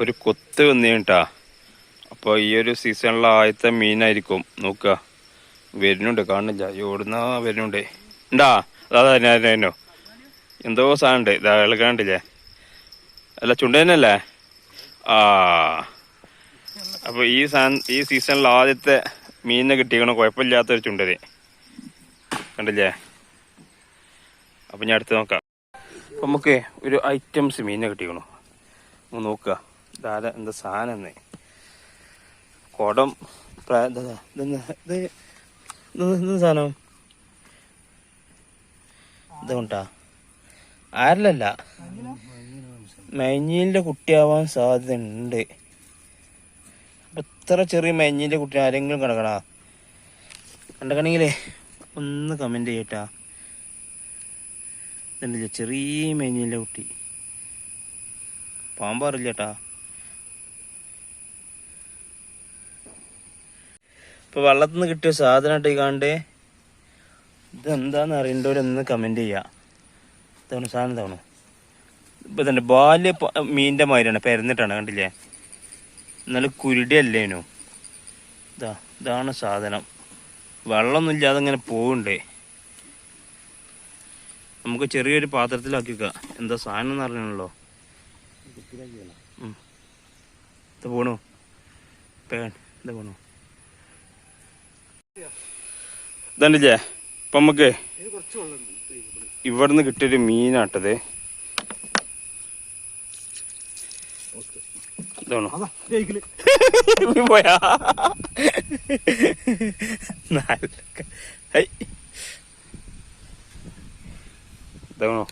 ഒരു കൊത്ത് വന്നേട്ടാ. അപ്പോൾ ഈ ഒരു സീസണിലെ ആദ്യത്തെ മീനായിരിക്കും. നോക്കുക, വരുന്നുണ്ട്, കാണുന്നില്ല, ഓടുന്ന വരുന്നുണ്ട്. ഉണ്ടാ അതാ എന്തോ സാധനം ഉണ്ട്, ഇതാ ഇളകാണ്ടില്ലേ? അല്ല, ചുണ്ടനല്ലേ? ആ, അപ്പോൾ ഈ സീസണിൽ ആദ്യത്തെ മീനിനെ കിട്ടിക്കണം, കുഴപ്പമില്ലാത്തൊരു ചുണ്ടന് കണ്ടില്ലേ? അപ്പം ഞാൻ അടുത്ത് നോക്കാം. അപ്പം നമുക്ക് ഒരു ഐറ്റംസ് മീനിനെ കിട്ടിക്കണോ നോക്കുക. ഇതാരാ എന്താ സാധനം എന്ന് കുടം സാധനം ഇതുകൊണ്ടാ ആരിലല്ല, മഞ്ഞീലിൻ്റെ കുട്ടിയാവാൻ സാധ്യത ഉണ്ട്. അപ്പം ഇത്ര ചെറിയ മഞ്ഞീലിൻ്റെ കുട്ടി ആരെങ്കിലും കിടക്കണാ? കണ്ടക്കണെങ്കിലേ ഒന്ന് കമൻറ്റ് ചെയ്യട്ടാ. ഇതുണ്ടല്ലേ ചെറിയ മഞ്ഞീലിൻ്റെ കുട്ടി, പാമ്പാറില്ല കേട്ടാ. ഇപ്പോൾ വെള്ളത്തിൽ നിന്ന് കിട്ടിയ സാധനമായിട്ട് കാണണ്ടേ. ഇതെന്താന്ന് അറിയണ്ടവരൊന്ന് കമൻറ്റ് ചെയ്യുക. ഇതാണ് സാധനം, ഇതാണ്. ഇപ്പം തന്നെ ബാല്യ മീനിൻ്റെ മാതിരിയാണ്, പെരന്നിട്ടാണ്, കണ്ടില്ലേ? എന്നാലും കുരുടിയല്ലേനു. ഇതാണ് സാധനം. വെള്ളമൊന്നും ഇല്ലാതെ ഇങ്ങനെ പോവുണ്ടേ. നമുക്ക് ചെറിയൊരു പാത്രത്തിലാക്കി വെക്കാം. എന്താ സാധനം എന്ന് അറിയണല്ലോ. ഇത് പോണു, ഇത് പോണു. ഇതണ്ടില്ലേ, ഇപ്പം നമുക്ക് ഇവിടുന്ന് കിട്ടിയൊരു മീനാട്ടത്. ഇതാണോ പോയാ? ഇതാണോ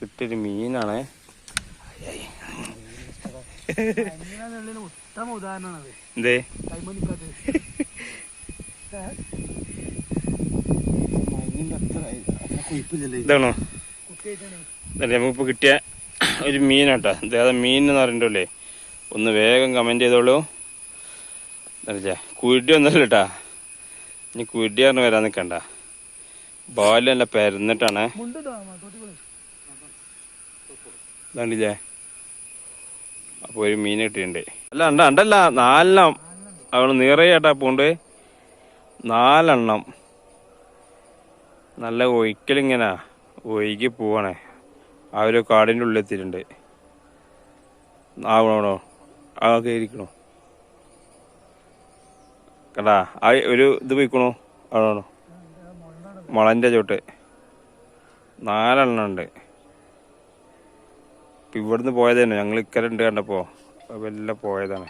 കിട്ടിയൊരു മീനാണ്. എന്തേ ഇതാണോ നമുക്കിപ്പോൾ കിട്ടിയ ഒരു മീനാട്ടാ. ഇതേതാ മീൻ എന്ന് അറിയണ്ടല്ലേ? ഒന്ന് വേഗം കമൻറ്റ് ചെയ്തോളൂ. അറിയില്ലേ, കുരുടി ഒന്നല്ല കേട്ടാ. ഇനി കുരുടി പറഞ്ഞ് വരാൻ നിൽക്കണ്ട, ബാലല്ല പെരന്നിട്ടാണ്. ഇതാണ്ടില്ലേ? അപ്പോൾ ഒരു മീൻ കിട്ടിയിട്ടുണ്ട്. അല്ല ഉണ്ടല്ല, 4 അവിടെ നിറയേട്ടാ പോണ്ട്. 4 നല്ല ഒഴിക്കലിങ്ങനെ ഒഴുകി പോവാണേ. ആ ഒരു കാടിൻ്റെ ഉള്ളിൽ എത്തിയിട്ടുണ്ട്. ആവണോ ആ കയറിക്കണോ കണ്ടാ? ആ ഒരു ഇത് പോയിക്കണോ ആണോ? മുളൻ്റെ ചോട്ട് 4 ഉണ്ട്. ഇപ്പം ഇവിടുന്ന് പോയതന്നെ, ഞങ്ങൾ ഇക്കലുണ്ട് കണ്ടപ്പോൾ എല്ലാം പോയതാണ്.